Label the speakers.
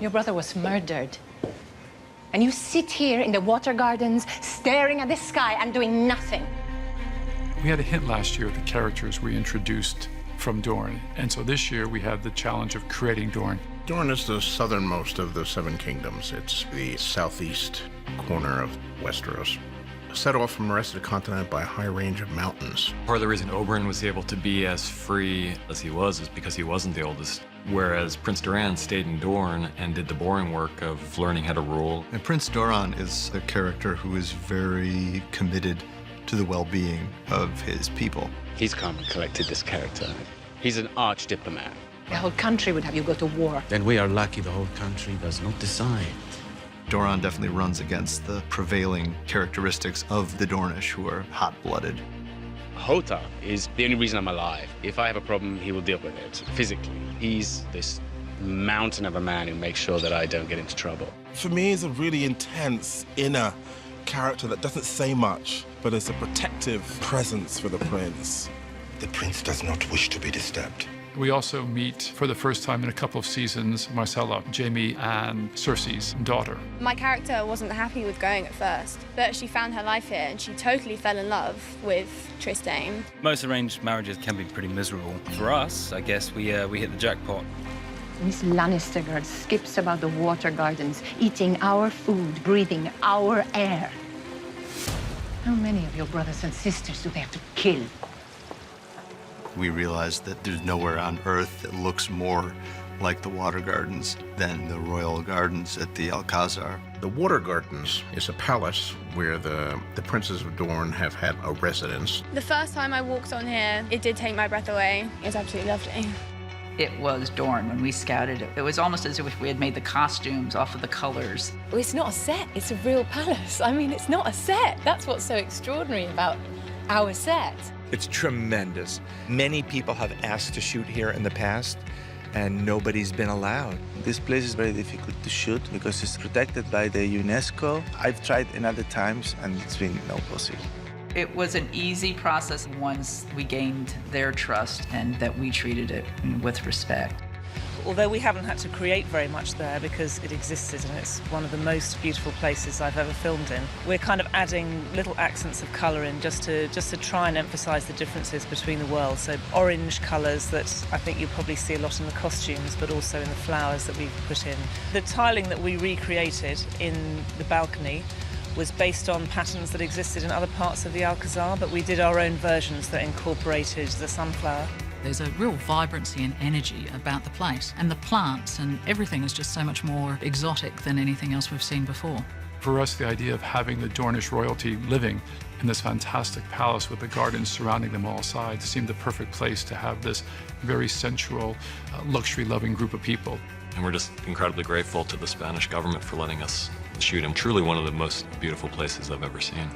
Speaker 1: Your brother was murdered. And you sit here in the water gardens, staring at the sky and doing nothing.
Speaker 2: We had a hint last year of the characters we introduced from Dorne. And so this year we had the challenge of creating Dorne.
Speaker 3: Dorne is the southernmost of the Seven Kingdoms. It's the southeast corner of Westeros, set off from the rest of the continent by a high range of mountains.
Speaker 4: Part of the reason Oberyn was able to be as free as he was is because he wasn't the oldest, whereas Prince Doran stayed in Dorne and did the boring work of learning how to rule.
Speaker 5: And Prince Doran is a character who is very committed to the well-being of his people.
Speaker 6: He's calm and collected, this character. He's an arch diplomat.
Speaker 1: The whole country would have you go to war.
Speaker 7: Then we are lucky the whole country does not decide.
Speaker 5: Doran definitely runs against the prevailing characteristics of the Dornish, who are hot-blooded.
Speaker 6: Hota is the only reason I'm alive. If I have a problem, he will deal with it physically. He's this mountain of a man who makes sure that I don't get into trouble.
Speaker 8: For me, he's a really intense inner character that doesn't say much, but is a protective presence for the prince.
Speaker 9: The prince does not wish to be disturbed.
Speaker 2: We also meet, for the first time in a couple of seasons, Marcella, Jaime and Cersei's daughter.
Speaker 10: My character wasn't happy with going at first, but she found her life here and she totally fell in love with Trystane.
Speaker 11: Most arranged marriages can be pretty miserable. For us, I guess we hit the jackpot.
Speaker 1: Miss Lannister girl skips about the water gardens, eating our food, breathing our air. How many of your brothers and sisters do they have to kill?
Speaker 5: We realized that there's nowhere on Earth that looks more like the water gardens than the royal gardens at the Alcazar.
Speaker 3: The Water Gardens is a palace where the princes of Dorne have had a residence.
Speaker 10: The first time I walked on here, it did take my breath away. It was absolutely lovely.
Speaker 12: It was Dorne when we scouted it. It was almost as if we had made the costumes off of the colors.
Speaker 13: Well, it's not a set, it's a real palace. I mean, it's not a set. That's what's so extraordinary about our set.
Speaker 14: It's tremendous. Many people have asked to shoot here in the past, and nobody's been allowed.
Speaker 15: This place is very difficult to shoot because it's protected by the UNESCO. I've tried in other times, and it's been no possible.
Speaker 12: It was an easy process once we gained their trust and that we treated it with respect.
Speaker 16: Although we haven't had to create very much there because it existed and it's one of the most beautiful places I've ever filmed in, we're kind of adding little accents of colour in just to try and emphasise the differences between the worlds. So orange colours that I think you'll probably see a lot in the costumes, but also in the flowers that we've put in. The tiling that we recreated in the balcony was based on patterns that existed in other parts of the Alcazar, but we did our own versions that incorporated the sunflower.
Speaker 17: There's a real vibrancy and energy about the place, and the plants and everything is just so much more exotic than anything else we've seen before.
Speaker 2: For us, the idea of having the Dornish royalty living in this fantastic palace with the gardens surrounding them all sides seemed the perfect place to have this very sensual, luxury-loving group of people.
Speaker 4: And we're just incredibly grateful to the Spanish government for letting us shoot in truly one of the most beautiful places I've ever seen.